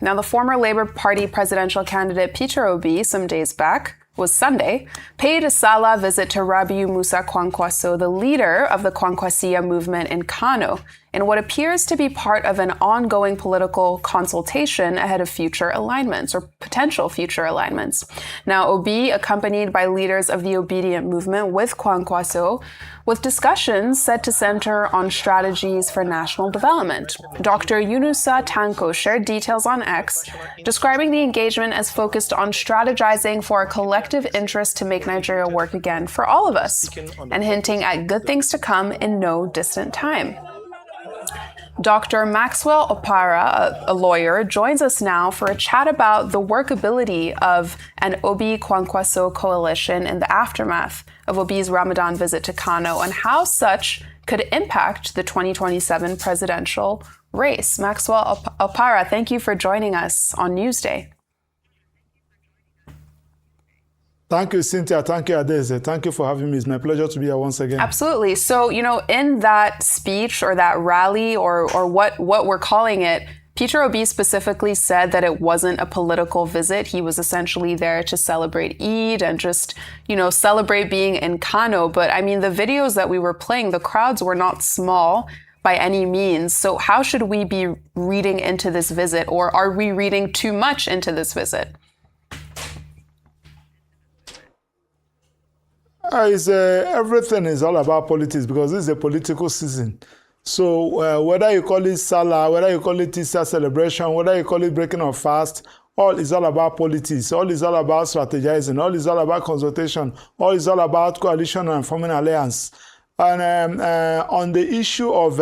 Now, the former Labour Party presidential candidate Peter Obi, some days back, was Sunday, paid a Salah visit to Rabiu Musa Kwankwaso, the leader of the Kwankwasiya movement in Kano, in what appears to be part of an ongoing political consultation ahead of future alignments or potential future alignments. Now, Obi, accompanied by leaders of the Obedient movement with Kwankwaso, with discussions set to center on strategies for national development. Dr. Yunusa Tanko shared details on X, describing the engagement as focused on strategizing for a collective interest to make Nigeria work again for all of us, and hinting at good things to come in no distant time. Dr. Maxwell Opara, a lawyer, joins us now for a chat about the workability of an Obi Kwankwaso coalition in the aftermath of Obi's Ramadan visit to Kano and how such could impact the 2027 presidential race. Maxwell Opara, thank you for joining us on Newsday. Thank you, Cynthia. Thank you, Adeze. Thank you for having me. It's my pleasure to be here once again. Absolutely. So, in that speech or that rally or what we're calling it, Peter Obi specifically said that it wasn't a political visit. He was essentially there to celebrate Eid and just, celebrate being in Kano. But I mean, the videos that we were playing, the crowds were not small by any means. So how should we be reading into this visit, or are we reading too much into this visit? Everything is all about politics because this is a political season. So whether you call it Salah, whether you call it Easter celebration, whether you call it breaking of fast, all is all about politics. All is all about strategizing. All is all about consultation. All is all about coalition and forming alliance. And on the issue of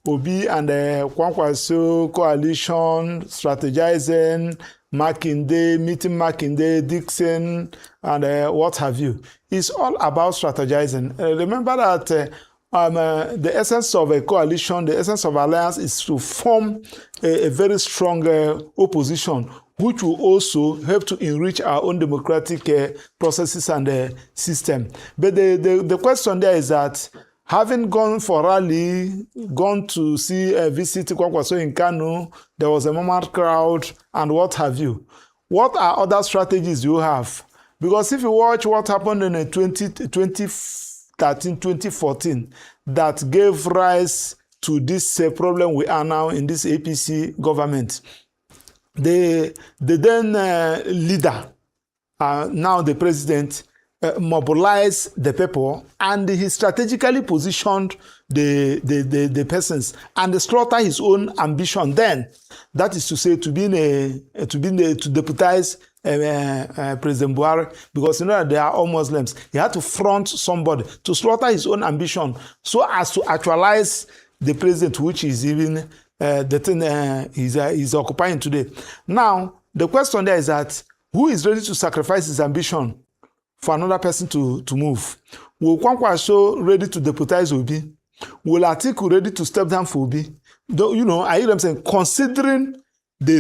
Obi and the Kwankwaso coalition, strategizing, meeting Makinde, Dixon, and what have you. It's all about strategizing. Remember that the essence of a coalition, the essence of alliance is to form a very strong opposition, which will also help to enrich our own democratic processes and system. But the question there is that having gone for rally, gone to see visit Kwankwaso in Kano, there was a moment crowd and what have you. What are other strategies you have? Because if you watch what happened in 2013, 2014, that gave rise to this problem we are now in this APC government, the then leader, now the president, mobilize the people, and he strategically positioned the persons and slaughter his own ambition then. That is to say, to deputize President Buhari, because they are all Muslims. He had to front somebody to slaughter his own ambition so as to actualize the president, which is even the thing he's occupying today. Now, the question there is that who is ready to sacrifice his ambition for another person to move? Will Kwankwaso ready to deputize Obi? Will Atiku ready to step down for Obi? I hear them saying, considering the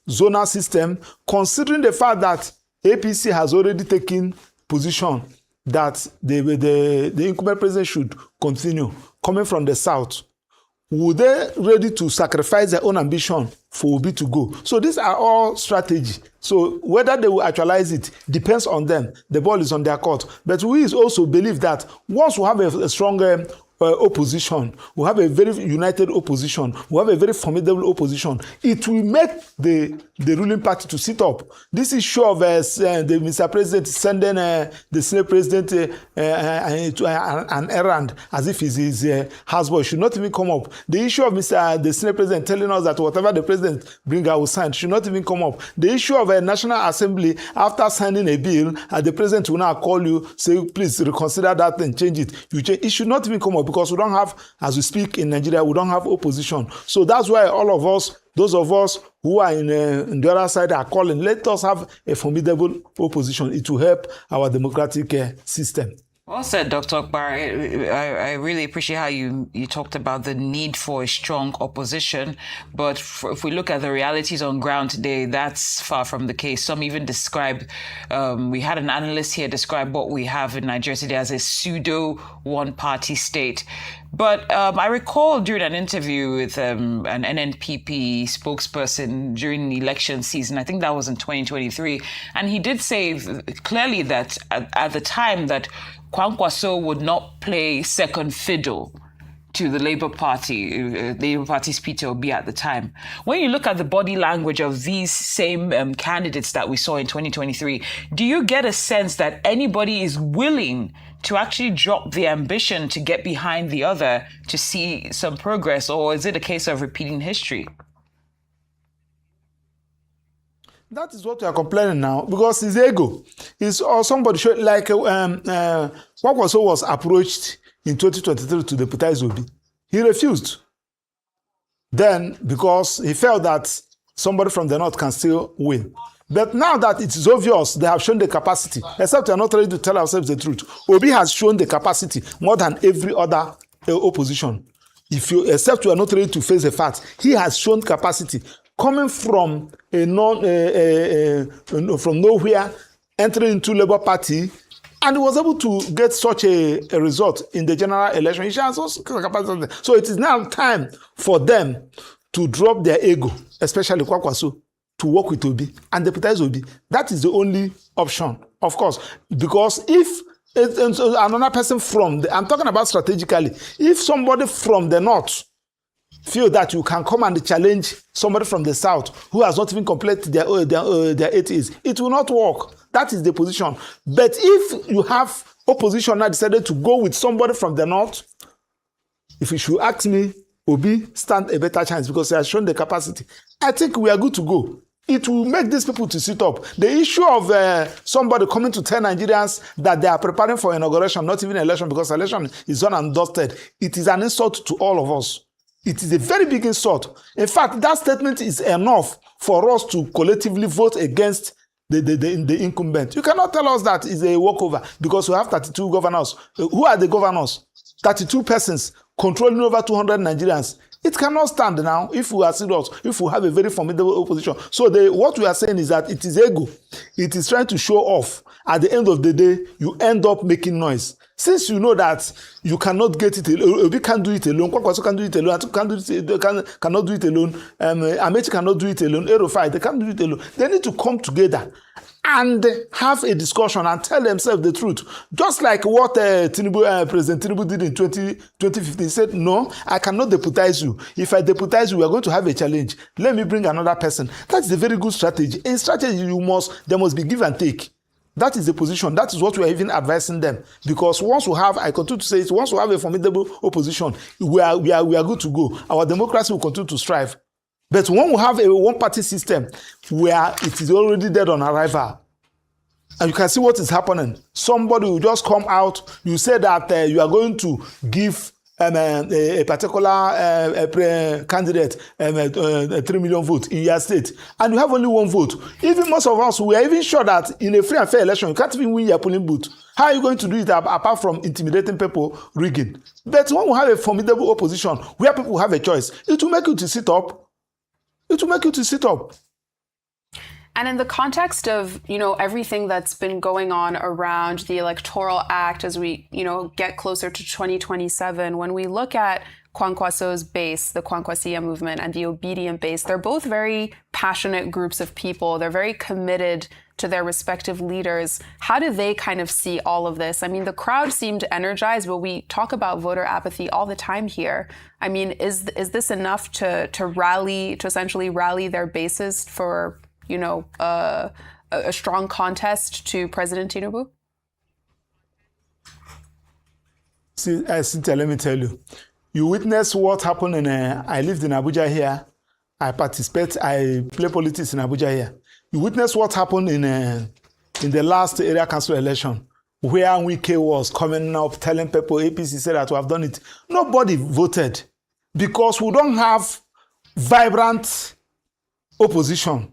zonal system, considering the fact that APC has already taken position that the incumbent president should continue coming from the south, would they ready to sacrifice their own ambition for Obi to go? So these are all strategy. So whether they will actualize it depends on them. The ball is on their court. But we also believe that once we have a stronger opposition, we have a very united opposition, we have a very formidable opposition, it will make the ruling party to sit up. This issue of the Mr. President sending the Senate President an errand as if he's his houseboy should not even come up. The issue of the Senate President telling us that whatever the President brings I will sign should not even come up. The issue of a National Assembly, after signing a bill, the President will now call you, say, please reconsider that and change it. It should not even come up, because we don't have, as we speak in Nigeria, we don't have opposition. So that's why all of us, those of us who are in the other side are calling, let us have a formidable opposition. It will help our democratic system. Well said, Dr. Okbar. I really appreciate how you talked about the need for a strong opposition. But if we look at the realities on ground today, that's far from the case. Some even describe, we had an analyst here describe what we have in Nigeria today as a pseudo one-party state. But I recall during an interview with an NNPP spokesperson during the election season, I think that was in 2023, and he did say clearly that at the time that Kwankwaso would not play second fiddle to the Labour Party's Peter Obi at the time. When you look at the body language of these same candidates that we saw in 2023, do you get a sense that anybody is willing to actually drop the ambition to get behind the other to see some progress, or is it a case of repeating history? That is what we are complaining now, because his ego is, or somebody should, like Kwankwaso was approached in 2023 to deputize Obi. He refused. Then, because he felt that somebody from the north can still win. But now that it is obvious they have shown the capacity, except we are not ready to tell ourselves the truth, Obi has shown the capacity more than every other opposition. Except we are not ready to face the facts, he has shown capacity coming from from nowhere, entering into Labour Party, and he was able to get such a result in the general election. He has also capacity. So it is now time for them to drop their ego, especially Kwankwaso, to work with Obi and deputize Obi. That is the only option, of course, because if another person from I'm talking about strategically, if somebody from the north feel that you can come and challenge somebody from the south who has not even completed their 8 years, it will not work. That is the position. But if you have opposition now decided to go with somebody from the north, if you should ask me, Obi stand a better chance because he has shown the capacity. I think we are good to go. It will make these people to sit up. The issue of somebody coming to tell Nigerians that they are preparing for inauguration, not even election, because election is done and dusted, it is an insult to all of us. It is a very big insult. In fact, that statement is enough for us to collectively vote against the incumbent. You cannot tell us that it's a walkover because we have 32 governors. Who are the governors? 32 persons controlling over 200 Nigerians. It cannot stand now if we are serious, if we have a very formidable opposition. So what we are saying is that it is ego. It is trying to show off. At the end of the day, you end up making noise. Since you know that you cannot get it alone, Obi can't do it alone, Kwankwaso can't do it alone, Atiku cannot do it alone, Amaechi cannot do it alone, El-Rufai, they can't do it alone. They need to come together and have a discussion and tell themselves the truth. Just like what President Tinubu did in 2015. He said, no, I cannot deputize you. If I deputize you, we are going to have a challenge. Let me bring another person. That's a very good strategy. In strategy, there must be give and take. That is the position. That is what we are even advising them. Because once we have, I continue to say it, once we have a formidable opposition, we are good to go. Our democracy will continue to strive. But when we have a one-party system where it is already dead on arrival, and you can see what is happening, somebody will just come out, you say that you are going to give a particular candidate 3 million votes in your state, and you have only one vote. Even most of us, we are even sure that in a free and fair election, you can't even win your polling booth. How are you going to do it apart from intimidating people, rigging? But when we have a formidable opposition, where people have a choice, it will make you to sit up. It will make you to sit up. And in the context of, everything that's been going on around the Electoral Act as we, get closer to 2027, when we look at Kwankwaso's base, the Kwankwasia movement, and the Obedient base, they're both very passionate groups of people. They're very committed to their respective leaders. How do they kind of see all of this? I mean, the crowd seemed energized, but we talk about voter apathy all the time here. I mean, is this enough to essentially rally their bases for a strong contest to President Tinubu? See, Cynthia, let me tell you. You witness what happened I lived in Abuja here. I play politics in Abuja here. You witness what happened in the last area council election, where Wike was coming up telling people, APC said that we have done it. Nobody voted because we don't have vibrant opposition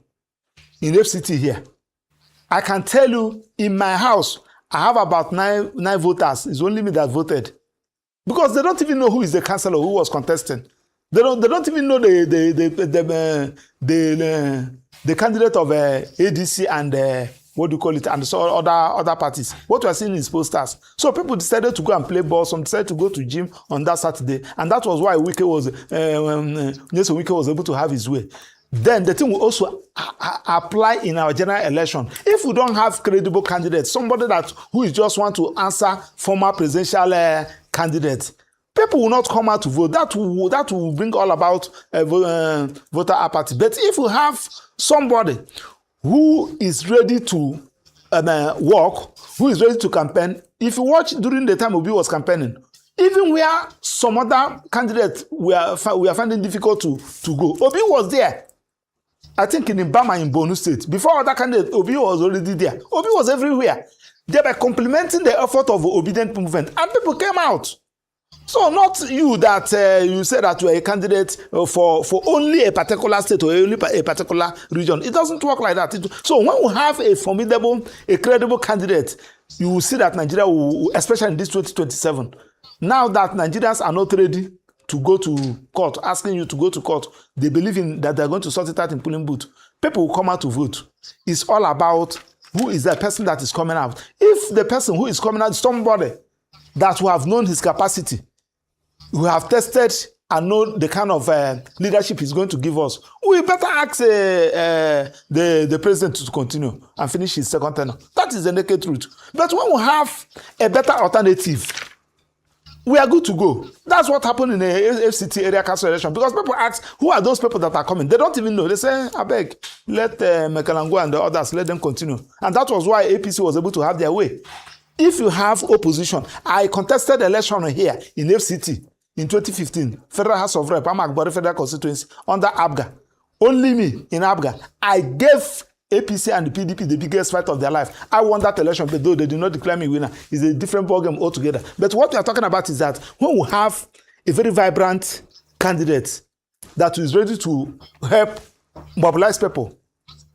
in FCT here. I can tell you, in my house, I have about nine voters. It's only me that voted. Because they don't even know who is the councillor who was contesting. They don't even know the candidate of ADC and what do you call it, and so other parties. What we are seeing is posters. So people decided to go and play ball. Some decided to go to gym on that Saturday, and that was why Wike was able to have his way. Then the thing will also apply in our general election. If we don't have credible candidates, somebody who just want to answer former presidential candidates, people will not come out to vote. That will bring all about voter apathy. But if you have somebody who is ready to work, who is ready to campaign, if you watch during the time Obi was campaigning, even where some other candidates we are finding difficult to go, Obi was there. I think in Ibama in Borno State, before other candidates, Obi was already there. Obi was everywhere. They were complementing the effort of the obedient movement, and people came out. So not you that you say that you are a candidate for only a particular state or only a particular region. It doesn't work like that. So when we have a formidable, a credible candidate, you will see that Nigeria will, especially in this 2027, now that Nigerians are not ready to go to court, asking you to go to court, they believe in that they're going to sort it out in polling booth. People will come out to vote. It's all about who is the person that is coming out. If the person who is coming out is somebody that we have known his capacity, we have tested and know the kind of leadership he's going to give us, we better ask the president to continue and finish his second term. That is the naked truth. But when we have a better alternative, we are good to go. That's what happened in the FCT area council election, because people ask, who are those people that are coming? They don't even know. They say, I beg, let Mekalango and the others, let them continue. And that was why APC was able to have their way. If you have opposition, I contested election here in FCT in 2015, Federal House of Rep, Amagbori Federal Constituency, under ABGA. Only me in ABGA. I gave APC and the PDP the biggest fight of their life. I won that election, but though they did not declare me winner, it's a different ballgame altogether. But what we are talking about is that when we have a very vibrant candidate that is ready to help mobilize people,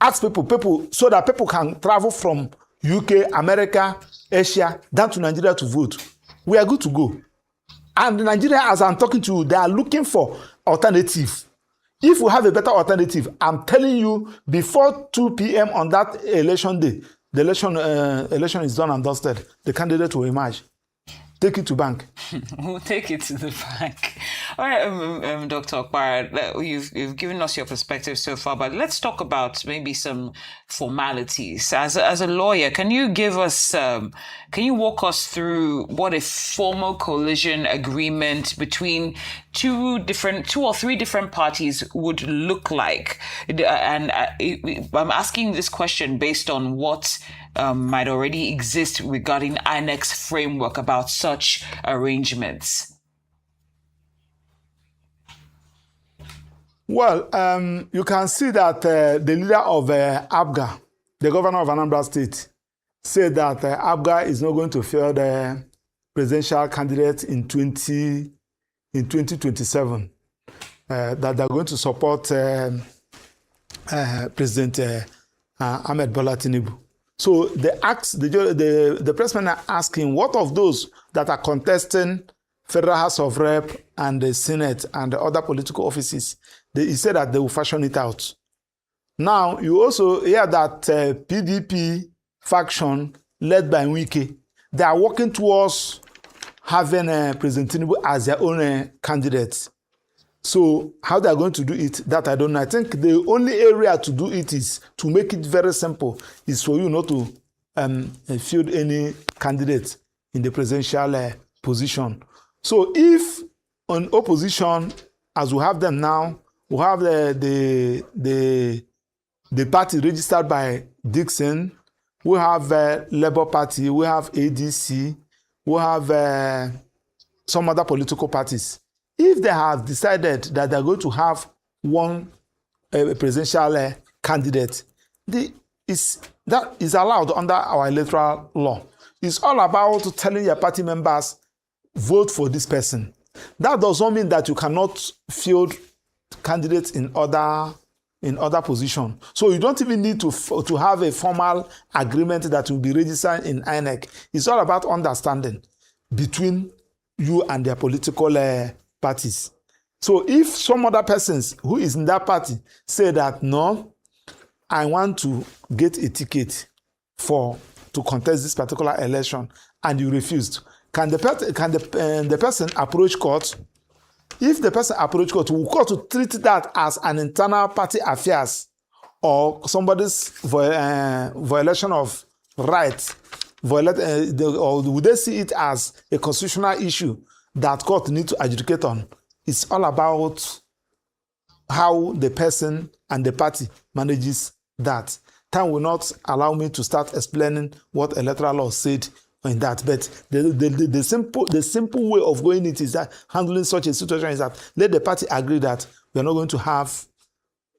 ask people, so that people can travel from UK, America, Asia, down to Nigeria to vote, we are good to go. And Nigeria, as I'm talking to you, they are looking for alternative. If we have a better alternative, I'm telling you, before 2 p.m. on that election day, the election is done and dusted. The candidate will emerge. Take it to bank. We'll take it to the bank. All right, Dr. Okpara, you've given us your perspective so far, but let's talk about maybe some formalities. As a lawyer, can you give us, can you walk us through what a formal coalition agreement between two or three different parties would look like? And I'm asking this question based on what might already exist regarding INEC's framework about such arrangements. Well, you can see that the leader of ABGA, the governor of Anambra State, said that ABGA is not going to field the presidential candidate in 2027. That they're going to support President Ahmed Bola Tinubu. So the pressmen are asking, what of those that are contesting Federal House of Rep and the Senate and the other political offices? He said that they will fashion it out. Now, you also hear that PDP faction led by Wike, they are working towards having President Tinubu as their own candidate. So how they are going to do it, that I don't know. I think the only area to do it is to make it very simple, is for you not to field any candidate in the presidential position. So if on opposition, as we have them now, we have the party registered by Dixon, we have Labour Party, we have ADC, we have some other political parties. If they have decided that they're going to have one presidential candidate, that is allowed under our electoral law. It's all about telling your party members, vote for this person. That does not mean that you cannot field candidates in other positions. So you don't even need to have a formal agreement that will be registered in INEC. It's all about understanding between you and their political parties. So if some other persons who is in that party say that, no, I want to get a ticket to contest this particular election and you refused, can the person approach court? If the person approach court, will court to treat that as an internal party affairs or somebody's violation of rights? Or would they see it as a constitutional issue that court need to adjudicate on? It's all about how the person and the party manages that. Time will not allow me to start explaining what electoral law said in that, but the simple way of going it is that handling such a situation is that let the party agree that we are not going to have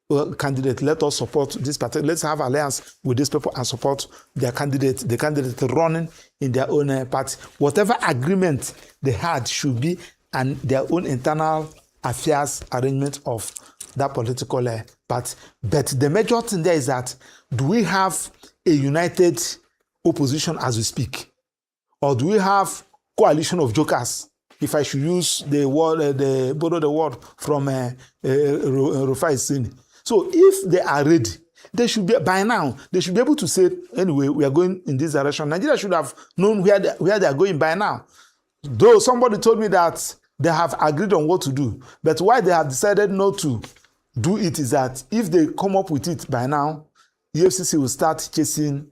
a candidate. Let us support this party. Let's have alliance with these people and support their candidate, the candidate running in their own party. Whatever agreement they had should be and their own internal affairs arrangement of that political party. But the major thing there is that, do we have a united opposition as we speak? Or do we have coalition of jokers? If I should use the word, borrow the word from Rufai Sini. So if they are ready, they should be, by now, they should be able to say, anyway, we are going in this direction. Nigeria should have known where they are going by now. Though somebody told me that they have agreed on what to do, but why they have decided not to do it is that if they come up with it by now, the EFCC will start chasing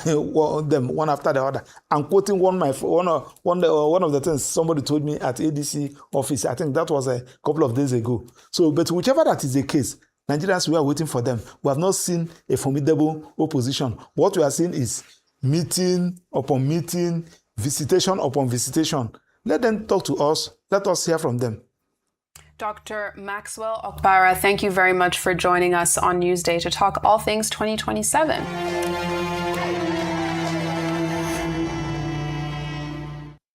them one after the other. I'm quoting one of the things somebody told me at ADC office. I think that was a couple of days ago. So, but whichever that is the case, Nigerians, we are waiting for them. We have not seen a formidable opposition. What we are seeing is meeting upon meeting, visitation upon visitation. Let them talk to us. Let us hear from them. Dr. Maxwell Okpara, thank you very much for joining us on Newsday to talk all things 2027.